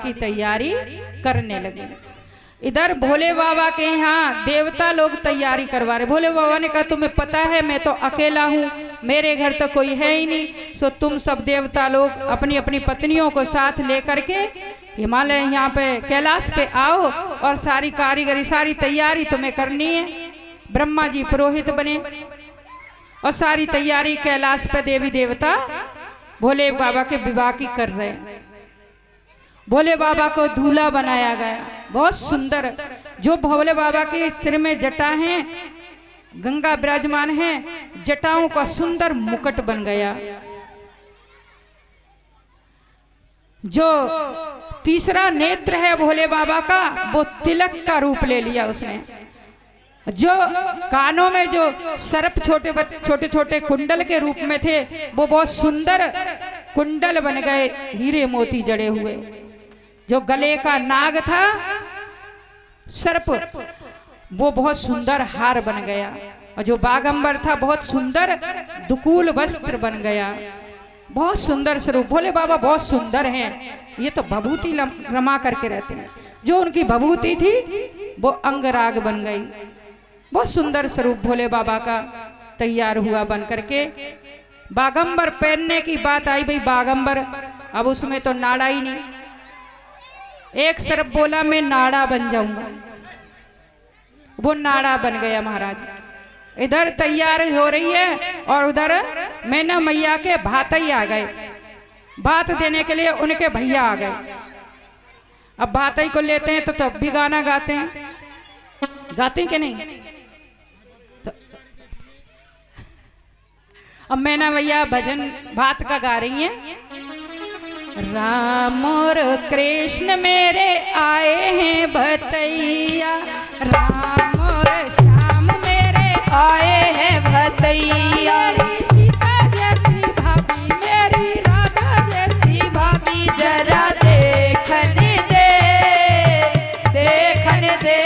की तैयारी करने लगे। इधर भोले बाबा के यहाँ देवता लोग तैयारी करवा रहे। भोले बाबा ने कहा तुम्हें पता है मैं तो अकेला हूँ, मेरे घर तो कोई है ही नहीं, सो तुम सब देवता लोग अपनी अपनी पत्नियों को साथ लेकर के हिमालय यहाँ पे कैलाश पे आओ और सारी कारीगरी सारी तैयारी तुम्हें करनी है। ब्रह्मा जी पुरोहित बने और सारी तैयारी कैलाश पे देवी देवता भोले बाबा के विवाह की कर रहे हैं। भोले बाबा को दूल्हा बनाया गया, बहुत सुंदर। जो भोले बाबा के सिर में जटा है, गंगा विराजमान है, जटाओं का सुंदर मुकुट बन गया। जो तीसरा नेत्र है भोले बाबा का, वो तिलक का रूप ले लिया उसने। जो कानों में जो सर्प छोटे छोटे कुंडल के रूप में थे, वो बहुत सुंदर कुंडल बन गए, हीरे मोती जड़े हुए। जो गले का नाग था सर्प, वो बहुत सुंदर हार बन गया। और जो बागंबर था बहुत सुंदर दुकूल वस्त्र बन गया। बहुत सुंदर स्वरूप। भोले बाबा बहुत सुंदर हैं। ये तो भभूति रमा करके रहते हैं। जो उनकी भभूति थी वो अंगराग बन गई। बहुत सुंदर स्वरूप भोले बाबा का तैयार हुआ बन करके। बागंबर पहनने की बात आई, भाई बागंबर, अब उसमें तो नाड़ा ही नहीं। एक सर्प बोला मैं नाड़ा बन जाऊंगा, वो नाड़ा बन गया महाराज। इधर तैयार हो रही है और उधर मैना मैया के भातई आ गए। भात देने के लिए उनके भैया आ गए। अब भातई को लेते हैं तो तब भी गाना गाते हैं, गाते हैं कि नहीं? तो अब मैना मैया भजन भात का गा रही हैं। राम और कृष्ण मेरे आए हैं भतैया, राम और श्याम मेरे आए हैं भतैया। मेरी सीता जैसी भाभी, मेरी राधा जैसी भाभी जरा देखने दे, देखने दे।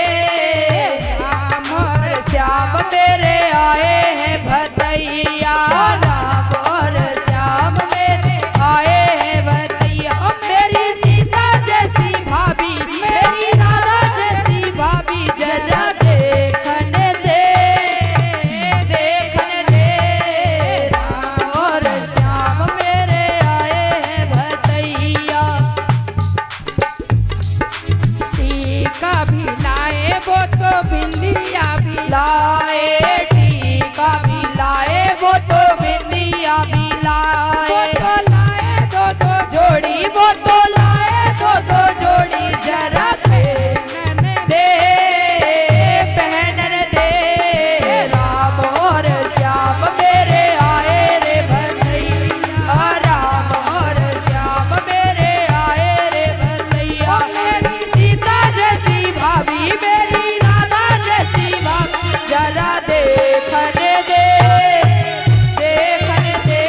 राम और श्याम मेरे आए हैं भतैया, राम और श्याम मेरे आए हैं भतैया। मेरी सीता जैसी भाभी, मेरी राधा जैसी भाभी जरा देखने दे, देखने दे। राम और श्याम मेरे आए हैं भतैया। टीका भी लाए वो तो बिंदिया भी लाए, टीका भी लाए वो तो बिंदिया भी लाए। तो लाए दो जोड़ी वो तो लाए दो जोड़ी जरा मैंने दे, पहनन दे। राम और श्याम मेरे आए रे भतैया, राम और श्याम मेरे आए रे भतैया। मेरी सीता जैसी भाभी, मेरी राधा जैसी भाभी जरा देखने दे, देखने दे।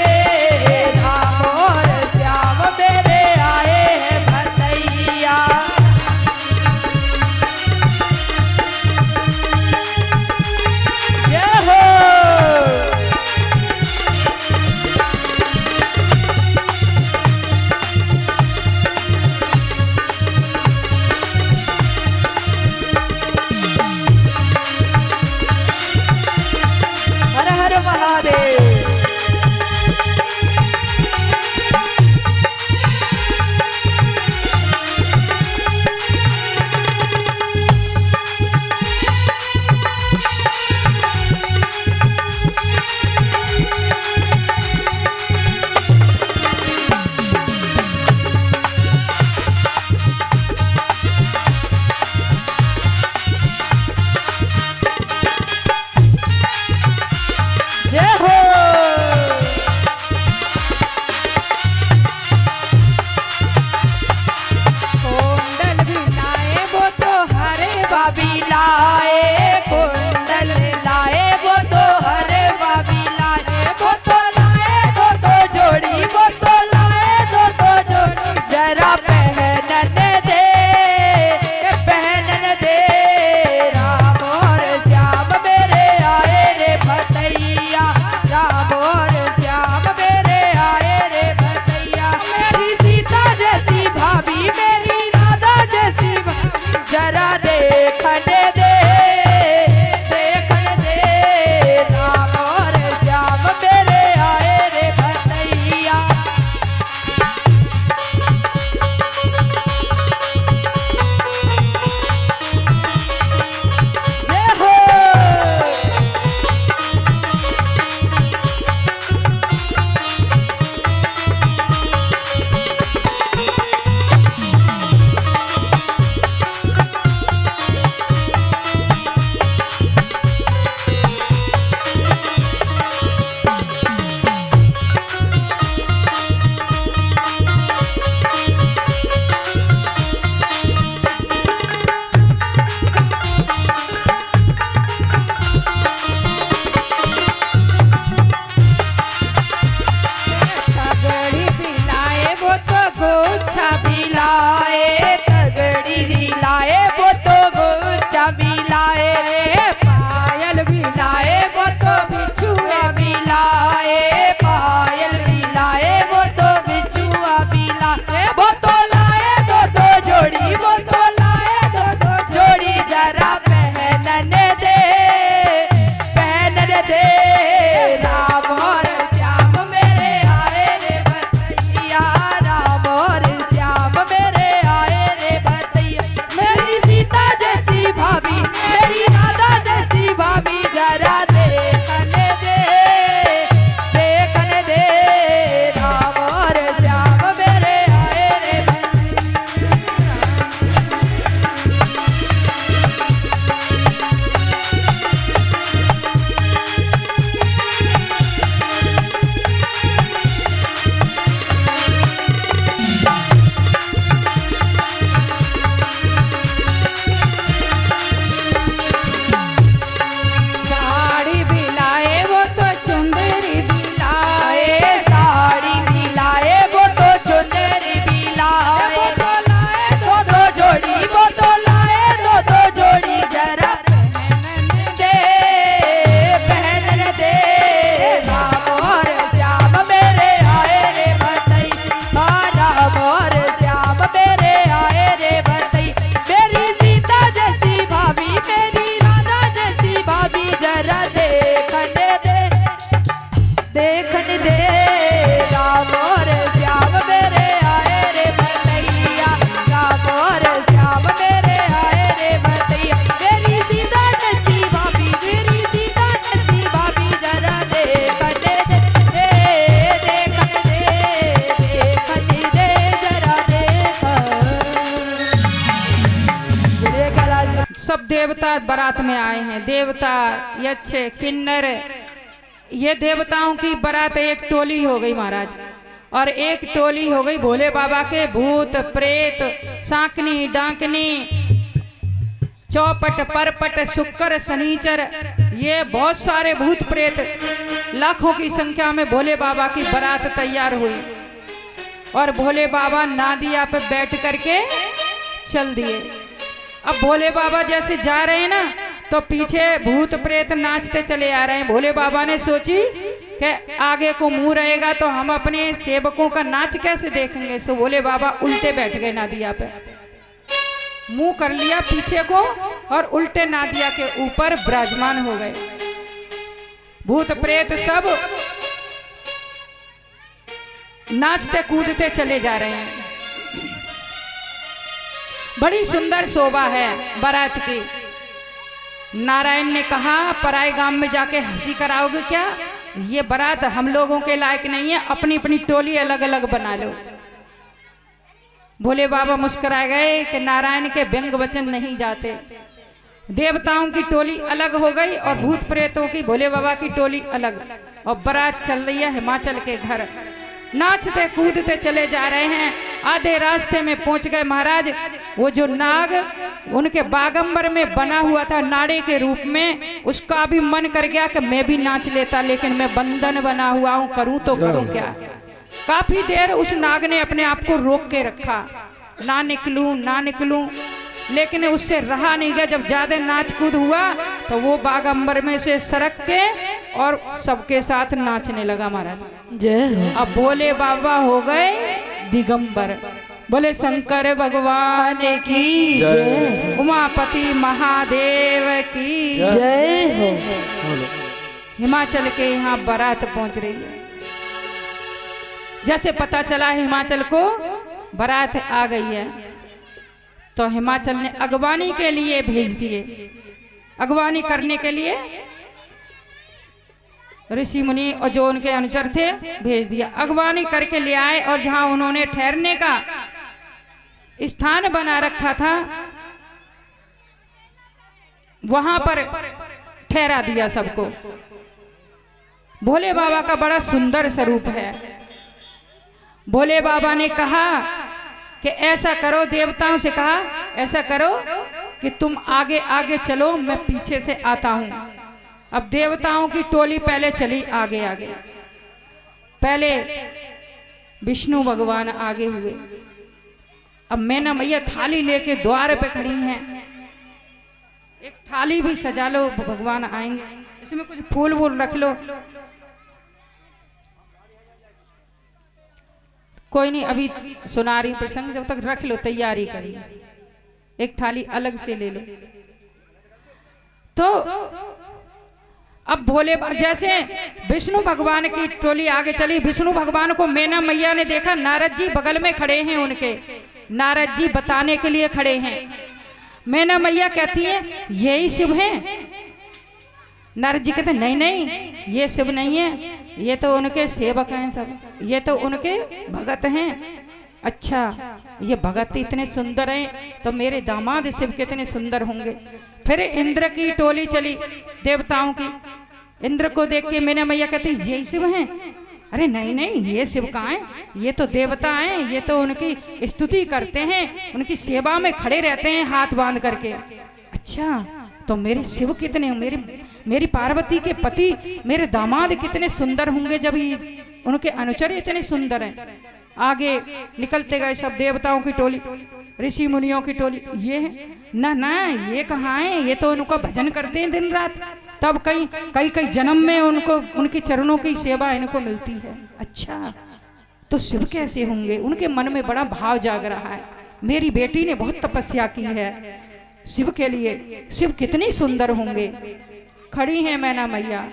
राम और श्याम मेरे आए हैं भतैया। जय हो। हर हर महादेव। जय हो। कुंडल भी लाए वो तो हरे भाभी लाए, कुंडल लाए वो तो हरे भाभी लाए। वो तो लाए दो जोड़ी, वो तो लाए दो जोड़ी जरा पहनन दे, पहनन दे। राम और श्याम मेरे आए रे भतैया, राम और श्याम मेरे आए रे भतैया। मेरी सीता जैसी भाभी, मेरी जरा देखने दे, देखने दे राम और श्याम मेरे आए रे भतैया। जय हो। तगड़ी बिलाए वो तो गोछा बिलाए तगड़ी दिलाए वो तो गुच्छा बिलाए, पायल बिलाए लाए वो तो बिछुआ बिलाए, पायल बिलाए वो तो बिछुआ बिलाए, वो तो लाए दो जोड़ी, वो तो लाए दो जोड़ी जरा पहनने दे, पहनने दे राम और श्याम मेरे आए रे भतैया, राम और श्याम मेरे आए रे भतैया। मेरी सीता जैसी भाभी, मेरी राधा जैसी भाभी जरा देखने दे, देखने दे राम और श्याम मेरे आए रे भतैया। साड़ी बिलाए वो तो चुंदरी बिलाए, आए साड़ी बिलाए वो तो चुंदरी बिलाए, वो तो लाए दो जोड़ी, वो तो लाए दो जोड़ी जरा दे, पहनने दे राम और श्याम मेरे आए रे भतैया, राम और श्याम मेरे आए रे भतैया। मेरी सीता जैसी भाभी, मेरी राधा जैसी भाभी जरा देखने दे, देखने दे राम और श्याम मेरे आए रे भतैया, राम और श्याम मेरे आए रे भतैया। मेरी सीता जैसी भाभी, मेरी सीता जैसी भाभी जरा देखने दे, देखने दे, देखने दे जरा देख। सब देवता बारात में आए हैं, देवता यक्ष किन्नर, ये देवताओं की बारात एक टोली हो गई महाराज, और एक टोली हो गई भोले बाबा के भूत प्रेत सांकनी डांकनी चौपट परपट शुक्र शनिचर, ये बहुत सारे भूत प्रेत लाखों की संख्या में भोले बाबा की बारात तैयार हुई, और भोले बाबा नादिया पे बैठ करके चल दिए। अब भोले बाबा जैसे जा रहे हैं ना, तो पीछे भूत प्रेत नाचते चले आ रहे हैं। भोले बाबा ने सोची कि आगे को मुंह रहेगा तो हम अपने सेवकों का नाच कैसे देखेंगे, सो भोले बाबा उल्टे बैठ गए नादिया पे, मुंह कर लिया पीछे को और उल्टे नादिया के ऊपर विराजमान हो गए। भूत प्रेत सब नाचते कूदते चले जा रहे हैं। बड़ी सुंदर शोभा है बारात की। नारायण ने कहा पराए गांव में जाके हंसी कराओगे क्या, ये बारात हम लोगों के लायक नहीं है, अपनी अपनी टोली अलग अलग बना लो। भोले बाबा मुस्कुरा गए कि नारायण के व्यंग वचन नहीं जाते। देवताओं की टोली अलग हो गई और भूत प्रेतों की भोले बाबा की टोली अलग, और बारात चल रही है हिमाचल के घर। नाचते कूदते चले जा रहे हैं। आधे रास्ते में पहुंच गए महाराज। वो जो नाग उनके बागंबर में बना हुआ था नाड़े के रूप में, उसका भी मन कर गया कि मैं भी नाच लेता, लेकिन मैं बंधन बना हुआ हूं, करूं तो करूं क्या। काफी देर उस नाग ने अपने आप को रोक के रखा, ना निकलूं ना निकलूं, लेकिन उससे रहा नहीं गया। जब ज्यादा नाच कूद हुआ तो वो बागंबर में से सरक के और सबके साथ नाचने लगा महाराज। जय हो। अब भोले बाबा हो गए दिगंबर। बोले शंकर भगवान की जय, उमापति महादेव की जय हो। हिमाचल के यहाँ बारात पहुंच रही है। जैसे पता चला हिमाचल को बारात आ गई है, तो हिमाचल ने अगवानी के लिए भेज दिए। अगवानी करने के लिए ऋषि मुनि और जो उनके अनुचर थे भेज दिया। अगवानी करके ले आए और जहां उन्होंने ठहरने का स्थान बना रखा था वहां पर ठहरा दिया सबको। भोले बाबा का बड़ा सुंदर स्वरूप है। भोले बाबा ने कहा कि ऐसा करो, देवताओं से कहा ऐसा करो कि तुम आगे आगे चलो, मैं पीछे से आता हूं। अब देवताओं की टोली पहले चली आगे आगे। पहले विष्णु भगवान आगे हुए। अब मैना मैया थाली लेके द्वार पे खड़ी हैं। एक थाली भी सजा लो, भगवान आएंगे, इसमें कुछ फूल वूल रख लो। कोई नहीं, अभी सुनारी प्रसंग जब तक रख लो, तैयारी करिए, एक थाली अलग से ले लो। तो अब भोले जैसे विष्णु भगवान की टोली आगे चली, विष्णु भगवान को मैना मैया ने देखा। नारद जी बगल में खड़े हैं उनके, नारद जी बताने के लिए खड़े हैं। मैना मैया कहती है यही शिव हैं। नारद जी कहते नहीं नहीं, ये शिव नहीं है, ये तो उनके सेवक हैं सब, ये तो उनके भगत हैं। अच्छा, ये भगत इतने सुंदर हैं तो मेरे दामाद शिव कितने सुंदर होंगे। फिर इंद्र की टोली चली, देवताओं की। इंद्र को देख के मैना मैया कहती यही शिव हैं। अरे नहीं नहीं, ये शिव कहाँ हैं, ये तो देवता हैं, ये तो उनकी स्तुति करते हैं, उनकी सेवा में खड़े रहते हैं हाथ बांध करके। अच्छा, तो मेरे शिव कितने, मेरी पार्वती के पति, मेरे दामाद कितने सुंदर होंगे जब उनके अनुचर इतने सुंदर हैं। आगे निकलते गए सब देवताओं की टोली, ऋषि मुनियों की टोली। ये ना ना, ये कहाँ है, ये तो उनका भजन करते हैं दिन रात, तब कई जन्म में उनको उनके चरणों की सेवा इनको मिलती है। अच्छा, तो शिव कैसे होंगे? उनके मन में बड़ा भाव जाग रहा है, मेरी बेटी ने बहुत तपस्या की है शिव के लिए, शिव कितनी सुंदर होंगे। खड़ी है मैना मैया।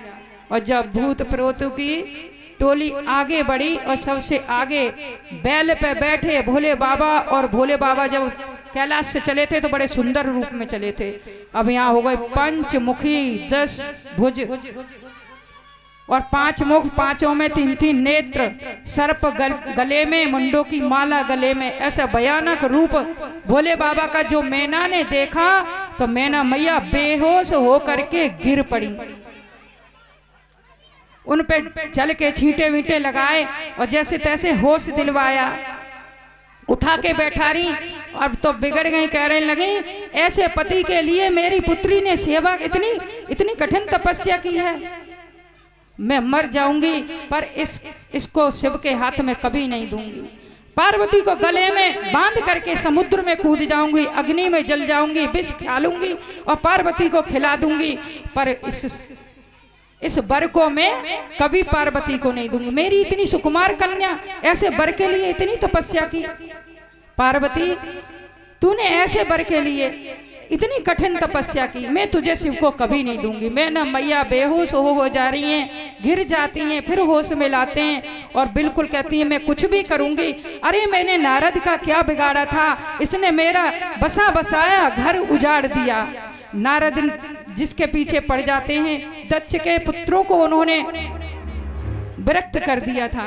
और जब भूत प्रेतों की टोली आगे बढ़ी और सबसे आगे बैल पे बैठे भोले बाबा, और भोले बाबा जब कैलाश से चले थे तो बड़े सुंदर रूप में चले थे। अब यहाँ हो गए पंचमुखी, 10 भुज और 5 मुख, 5 में 3 नेत्र, सर्प गले में, मुंडों की माला गले में। ऐसा भयानक रूप भोले बाबा का जो मैना ने देखा तो मैना मैया बेहोश होकर के गिर पड़ी। उन पे चल के छींटे वींटे लगाए और जैसे तैसे होश दिलवाया, उठा के बैठा रही। अब तो बिगड़ गई, कहने लगी ऐसे पति के लिए मेरी पुत्री ने सेवा इतनी कठिन तपस्या की है, मैं मर जाऊंगी पर इसको शिव के हाथ में कभी नहीं दूंगी। पार्वती को गले में बांध करके समुद्र में कूद जाऊंगी, अग्नि में जल जाऊंगी, विष खा लूंगी और पार्वती को खिला दूंगी, पर इस वर को मैं कभी पार्वती को नहीं दूंगी। मेरी इतनी सुकुमार कन्या ऐसे वर के लिए इतनी तपस्या की, पार्वती तूने ऐसे वर के लिए इतनी कठिन तपस्या की, मैं तुझे शिव को कभी नहीं दूंगी। मैं ना मैया बेहोश हो जा रही हैं, गिर जाती हैं, फिर होश में लाते हैं और बिल्कुल कहती हैं मैं कुछ भी करूंगी। अरे मैंने नारद का क्या बिगाड़ा था, इसने मेरा बसा बसाया घर उजाड़ दिया। नारद जिसके पीछे पड़ जाते हैं, दक्ष के पुत्रों को उन्होंने विरक्त कर दिया था।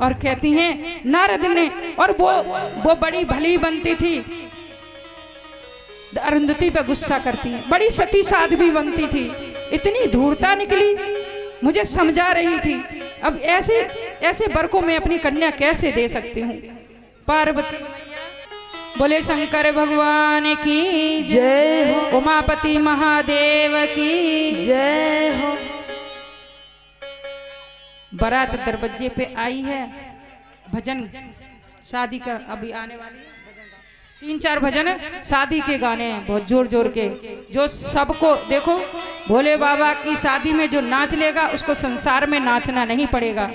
और कहती हैं नारद ने, और वो बड़ी भली बनती थी, अरुंधति पे गुस्सा करती है, बड़ी सती साध्वी बनती थी, इतनी धूर्ता निकली, मुझे समझा रही थी। अब ऐसे वर को मैं अपनी कन्या कैसे दे सकती हूँ। पार्वती बोले शंकर भगवान की जय हो, उमापति महादेव की जय हो। बारात दरवाजे पे आई है, भजन शादी का अभी आने वाली है, 3-4 भजन शादी के गाने हैं बहुत जोर जोर के, जो सबको देखो भोले बाबा की शादी में जो नाच लेगा उसको संसार में नाचना नहीं पड़ेगा।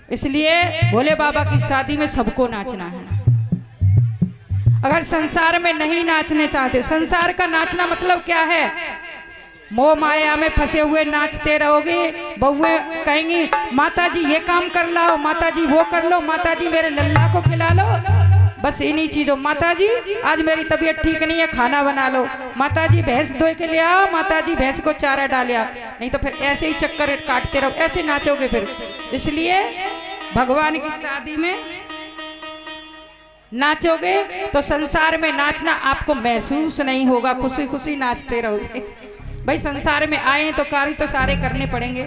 इसलिए भोले बाबा की शादी में सबको नाचना है। अगर संसार में नहीं नाचने चाहते, संसार का नाचना मतलब क्या है? मोह माया में फंसे हुए नाचते रहोगे। बहुएं कहेंगी माता जी ये काम कर लो, माता जी वो कर लो, माता जी मेरे लल्ला को खिला लो, बस इन्हीं चीजों। माता जी आज मेरी तबीयत ठीक नहीं है, खाना बना लो। माता जी भैंस धोए के ले आओ, माता जी भैंस को चारा डालिया। नहीं तो फिर ऐसे ही चक्कर काटते रहो, ऐसे नाचोगे फिर। इसलिए भगवान की शादी में नाचोगे तो संसार में नाचना आपको महसूस नहीं होगा, खुशी खुशी नाचते रहोगे। भाई संसार में आए तो कार्य तो सारे करने पड़ेंगे।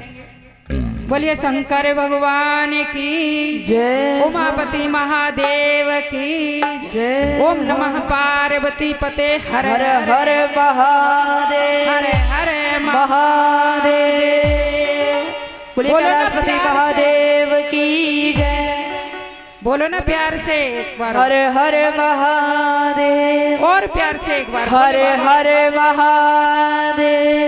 बोलिए शंकर भगवान की जय, उमापति महादेव की जय। ओम नमः पार्वती पते हर हर हर महादेव, हर हर महादेव। बोलिए कैलाशपति महादेव की जय। बोलो ना प्यार से एक बार, हर हर महादेव, और प्यार से एक बार, हर हर महादेव।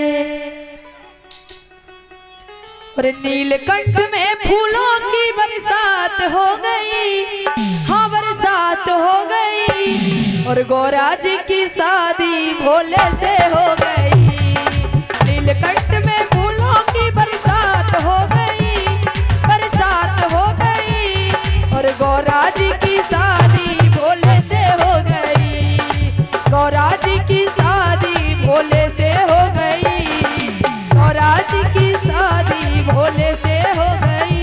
और नीलकंठ में फूलों की बरसात हो गई, हाँ बरसात हो गई। और गौरा जी की शादी भोले से हो गई। नीलकंठ में फूलों की बरसात हो गई, बरसात हो गई। और गौरा जी की शादी भोले से हो गई, गौरा जी की शादी भोले से हो गई, गौरा जी की शादी भोले से हो गई।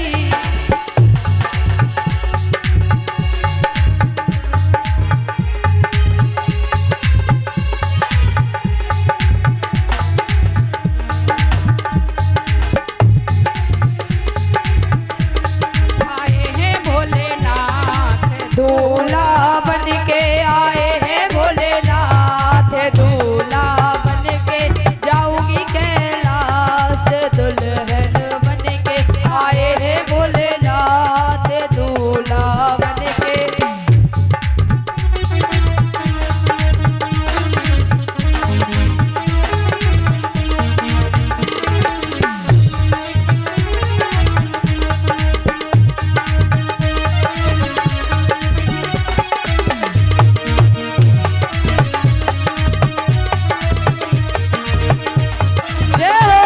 आए हैं भोलेनाथ दूल्हा बन के आए हैं भोलेनाथ, दूल्हा बन के जाऊंगी कैलाश। दुल्हन बन के आए हैं भोलेनाथ, दूल्हा बन के। जय हो।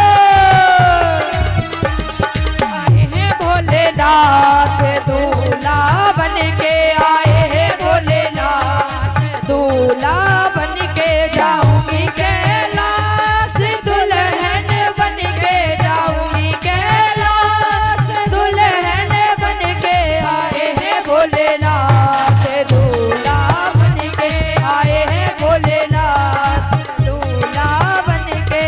आए हैं भोलेनाथ दूल्हा बन के आए हैं भोलेनाथ, दूल्हा बन के जाऊंगी कैलाश। दुल्हन बन के जाऊंगी कैलाश, दुल्हन बन के आए हैं भोलेनाथ, दूल्हा बन के आए हैं भोलेनाथ, दूल्हा बन के।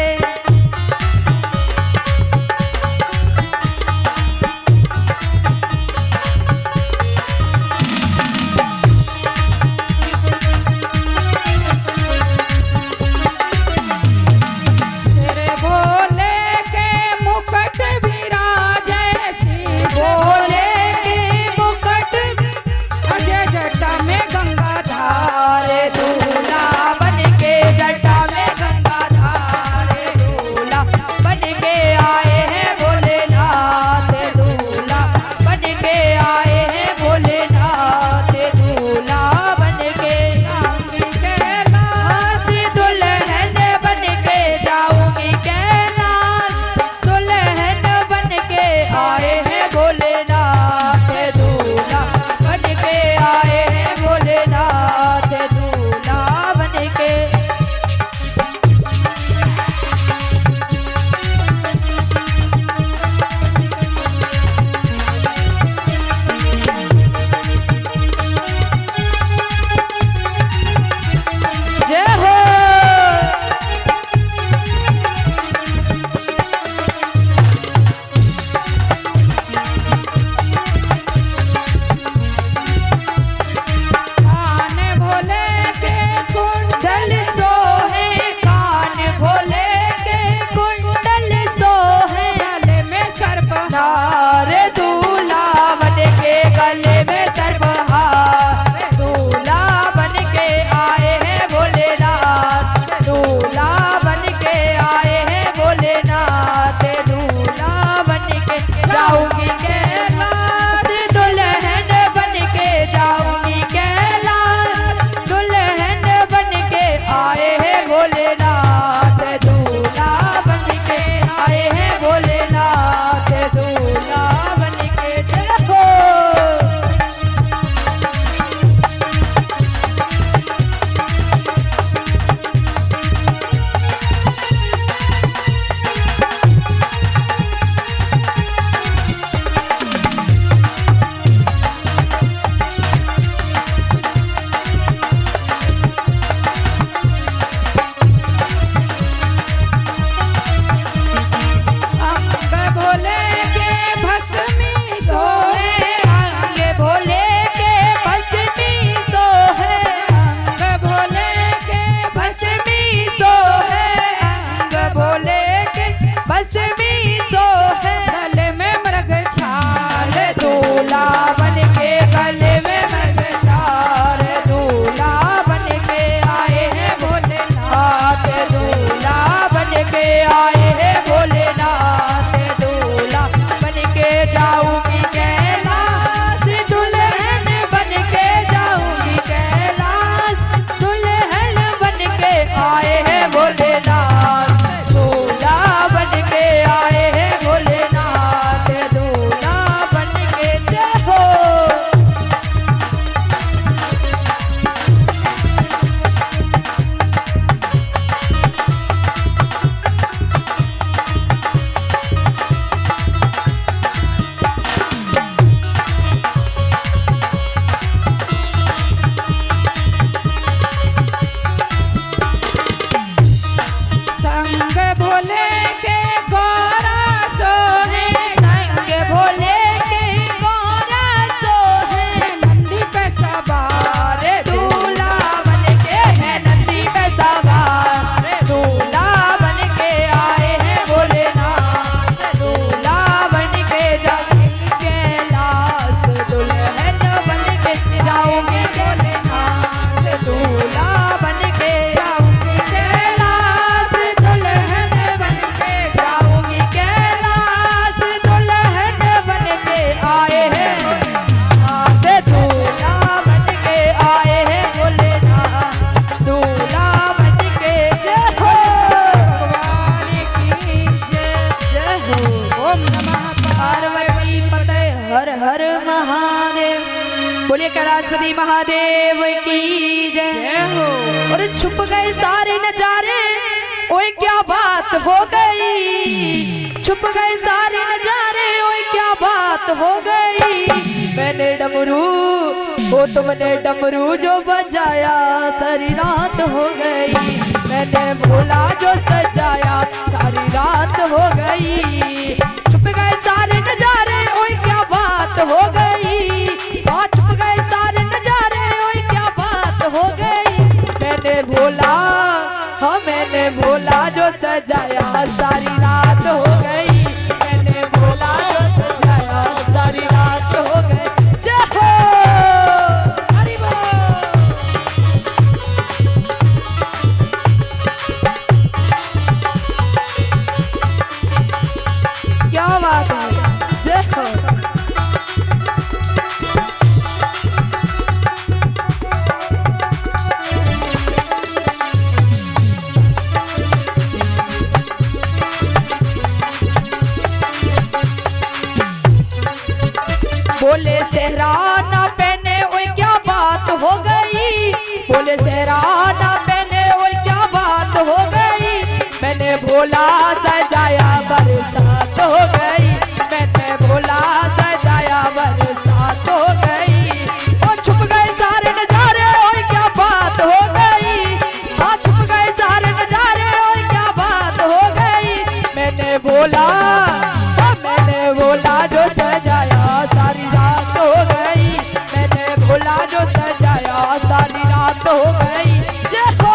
कैलाशपति महादेव की जय। जय हो। और छुप गए सारे नजारे, ओए क्या बात हो गई। छुप गए सारे नजारे, ओए क्या बात हो गई। मैंने डमरू, वो तुमने डमरू जो बजाया, सारी रात हो गई। मैंने भोला जो सजाया, सारी रात हो गई। छुप गए सारे नजारे, ओए क्या बात हो गई। हाँ छुप गए सारे नजारे, ओए क्या बात हो गई। मैंने भोला, हाँ मैंने भोला जो सजाया, सारी रात हो गई। मैंने भोला जो सजाया, सारी रात हो गई। जय हो हरि बोल। क्या बात है, जय हो। बोले सेहरा ना पहने, ओए क्या बात हो गई। बोले सेहरा ना पहने, ओए क्या बात हो गई। मैंने भोला सजाया, बरसात हो गई। मैंने भोला सजाया, बरसात हो गई। और छुप गए सारे नजारे, ओए क्या बात हो गई। हाँ छुप गए सारे नजारे, ओए क्या बात हो गई। मैंने भोला, मैंने भोला जो सजाया, सारी रात हो गई। मैंने भोला जो सजाया, सारी रात हो गई। जय हो।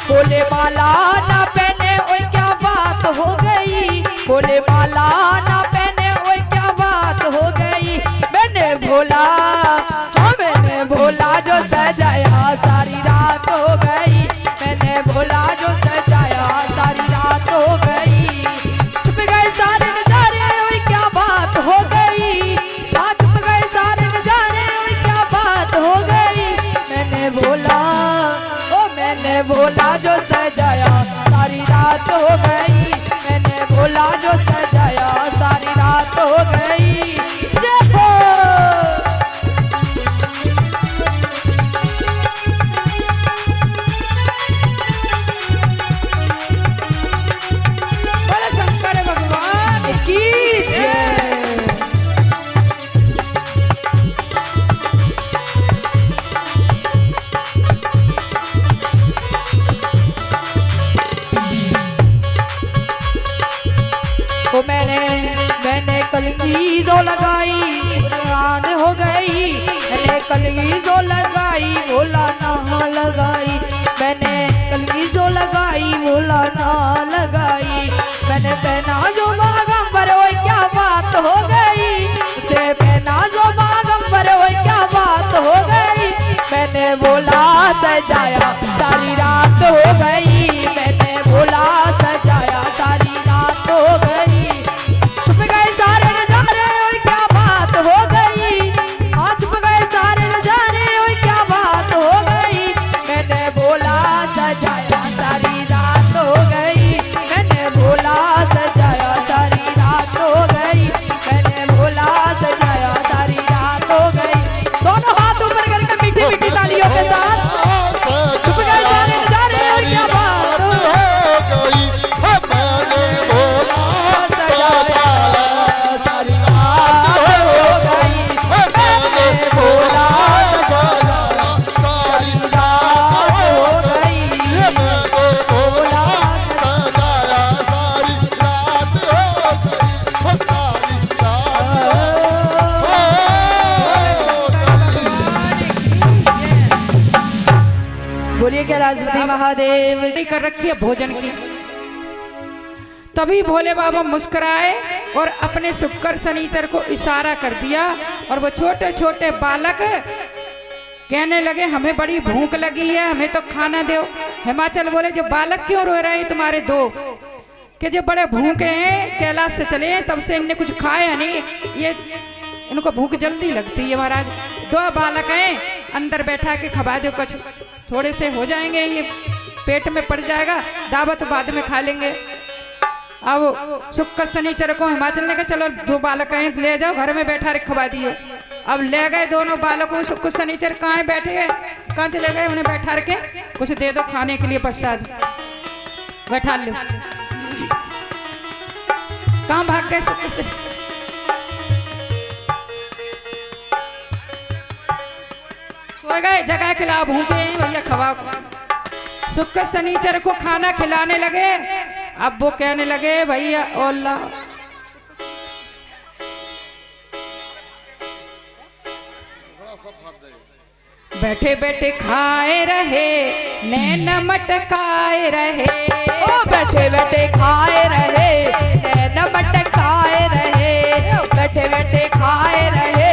बोले माला ना पहने, ओए क्या बात हो गई। बोले माला ना पहने, ओए क्या बात हो गई। मैंने भोला, हाँ मैंने भोला जो सजाया, सारी रात हो गई। मैंने भोला जो सजाया, सारी रात हो गई। छुप गए सारे नजारे, ओए क्या बात हो गई। हाँ छुप गए सारे नजारे, ओए क्या बात हो गई। मैंने भोला, मैंने भोला जो सजाया, सारी रात हो गई। मैंने भोला जो सजाया, सारी रात हो गई। जय हो। बोले शंकर भगवान की जय। वो मैंने कलगी जो लगाई, कुरान हो गई। मैंने कलगी जो लगाई, भोला ना लगाई। मैंने कलगी जो लगाई, भोला ना लगाई। मैंने पहना जो बागंबर, ओए क्या बात हो गई। उसे पहना जो बागंबर, ओए क्या बात हो गई। मैंने भोला सजाया, सारी रात हो गई। मैंने भोला सजाया, सारी रात हो गई। छुप गए सारे नजारे, ओए क्या बात हो गई। हाँ छुप गए सारे नजारे, ओए क्या बात हो गई। मैंने भोला सजाया, सारी रात हो गई। मैंने भोला सजाया, सारी रात हो गई। मैंने भोला सजाया, सारी रात हो गई। दोनों हाथ ऊपर करके मीठी मीठी तालियों के साथ छुप गए सारे नजारे, और क्या बात हो गई। मैंने भोला सजाया, सारी रात हो गई। मैंने भोला सजाया, सारी रात हो गई। मैंने भोला सजाया, सारी रात बोलिए कैलाशपति महादेव। कर रखी है भोजन की। तभी भोले बाबा मुस्कुराए और अपने शुक्र शनिचर को इशारा कर दिया, और वो छोटे छोटे बालक कहने लगे हमें बड़ी भूख लगी है, हमें तो खाना दो। हिमाचल बोले जो बालक क्यों रो रहे हैं तुम्हारे दो, कि जो बड़े भूखे हैं, कैलाश से चले हैं तब से इनने कुछ खाया नहीं, ये इनको भूख जल्दी लगती है महाराज। 2 बालक हैं, अंदर बैठा के खवा दो, कुछ थोड़े से हो जाएंगे, ये पेट में पड़ जाएगा, दावत बाद में खा लेंगे। अब शुक्र शनिचर को हिमाचल ने कहा चलो 2 बालक हैं ले जाओ, घर में बैठा खवा दियो। अब ले गए दोनों बालकों, शुक्र शनिचर कहाँ बैठे हैं, कहाँ चले गए, उन्हें बैठा के कुछ दे दो खाने के लिए, प्रसाद बैठा लो। कहाँ भाग गए शुक्र से, सो गए, जगह खिलाओ, भूखे हैं भैया खवाओ। शुक्र शनिचर को खाना खिलाने लगे। अब वो कहने लगे भैया ओला बैठे बैठे खाए रहे, नैन मटकाए रहे, ओ बैठे बैठे खाए रहे, नैन मटकाए रहे, बैठे बैठे खाए रहे,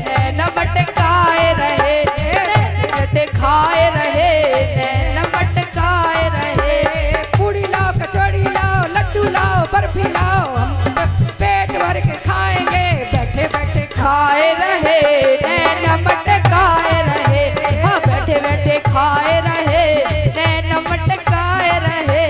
नैन मटकाए रहे, बैठे खाए रहे, नैन मटकाए रहे। पूड़ी लाओ, कचौड़ी लाओ, लड्डू लाओ, बर्फी लाओ, हम पेट भर के खाएंगे। बैठे बैठे खाए रहे, नैन मटकाए रहे, हाँ बैठे बैठे खाए रहे, नैन मटकाए रहे।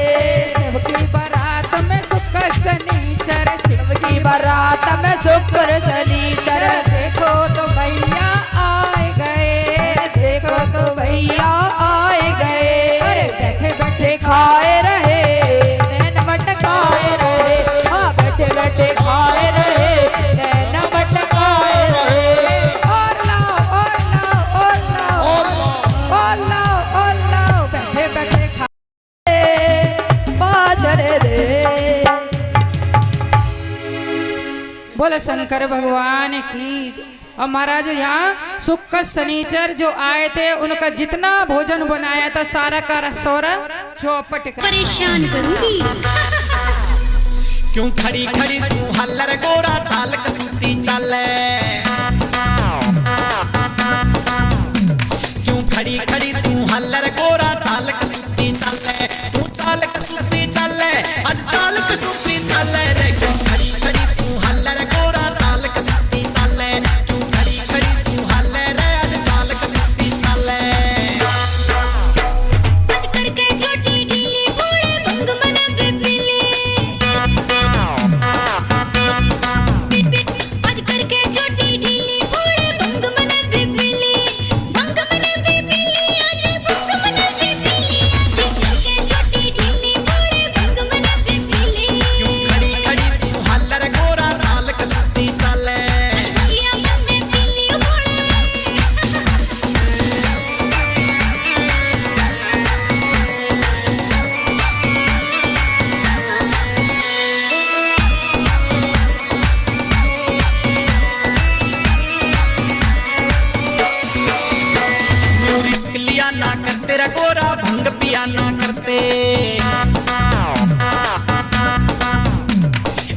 सबकी बारात में शुक्र शनिचर, सबकी बारात में शुक्र शनिचर, देखो तो भैया आए गए, देखो तो भैया आए गए। अरे बैठे बैठे खाए रहे, नैन मटकाए रहे, हाँ बैठे बैठे खाए रहे, नैन मटकाए रहे। और लाओ, और लाओ, और लाओ, और लाओ, और लाओ, बैठे बैठे बाजरे रे। बोले शंकर भगवान की। और महाराज यहाँ शुक्र शनिचर जो आए थे उनका जितना भोजन बनाया था सारा का सोरा चौपट कर परेशान करूंगी। क्यों खड़ी खड़ी तू हल्लर गोरा चाल कसूती चाले, क्यों खड़ी खड़ी तू हल्लर गोरा चाल कसूती चाले, तू चाल कसूती चाले, आज चाल कसूती चाले रे। क्यों खड़ी खड़ी तू हल्लर गोरा चाल कसूती चाले, क्यों खड़ी खड़ी तू हल्लर रे, आज चाल कसूती चाले। आज करके छोटी ढीली भोले भंग मन बिपिले, आज करके छोटी ढीली भोले भंग मन बिपिले, भंग मन बिपिले, आज भंग मन बिपिले, आज करके छोटी ढीली भोले भंग मन बिपिले। क्यों खड़ी खड़ी तू हल्लर गोरा चाल कसूती चाले, या मन में पीली भोले। न्यू रिस्क लिया ना कर तेरा गोरा भंग पिया ना करते,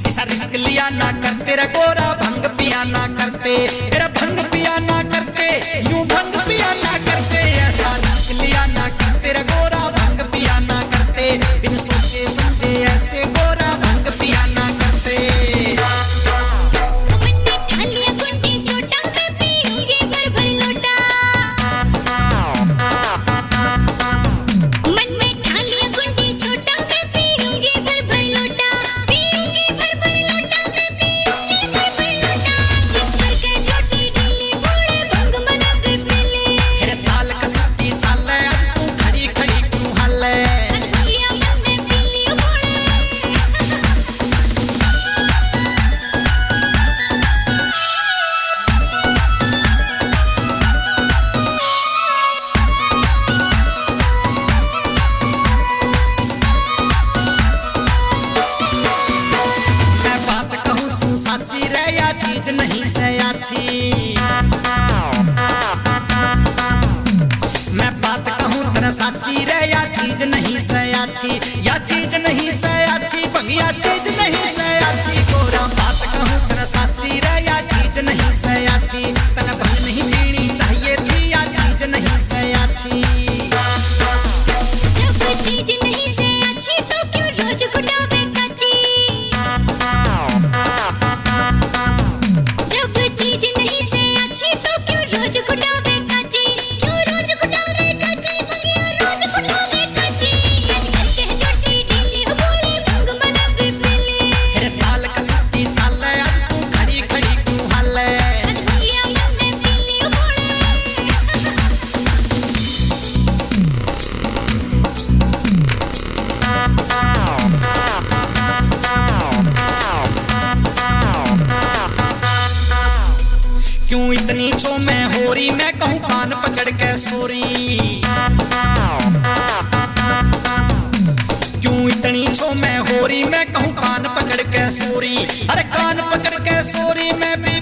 ऐसा रिस्क लिया ना कर तेरा गोरा भंग पिया ना करते, तेरा भंग पिया ना करते, यूं भंग पिया ना करते, ऐसा रिस्क लिया ना कर तेरा गोरा भंग पिया ना करते, बिन सोचे समझे ऐसे गोरा भंग पिया ना करते। मन में ठालिया गुंडी सोटा मैं पीऊंगी भर भर लोटा, मन में ठालिया गुंडी सोटा मैं पीऊंगी भर भर लोटा, पीऊंगी भर भर लोटा, मैं पीऊंगी भर भर लोटा। जिद करके छोटी ढीली भोले भंग मन बिपिले, तेरा चाल कसूती चाले, आज तू खड़ी खड़ी क्यों हल्ले, आज भैया मन में पीली भोले। मैं बात कहूँ सुन साची रे, या चीज नहीं सयाची, मैं बात कहूँ तेरा साची रे, या चीज नहीं सयाची, या चीज नहीं सयाची, भंगिया चीज नहीं सयाची, गोरा बात कहूँ तेरा साची रे, या चीज नहीं सयाची, तेरा भंग नहीं पीनी चाहिए थी, या चीज नहीं मैं होरी मैं कहूँ कान पकड़ के सोरी। क्यों इतनी छो मैं होरी मैं कहूँ कान पकड़ के सोरी। अरे कान पकड़ के सोरी मैं भी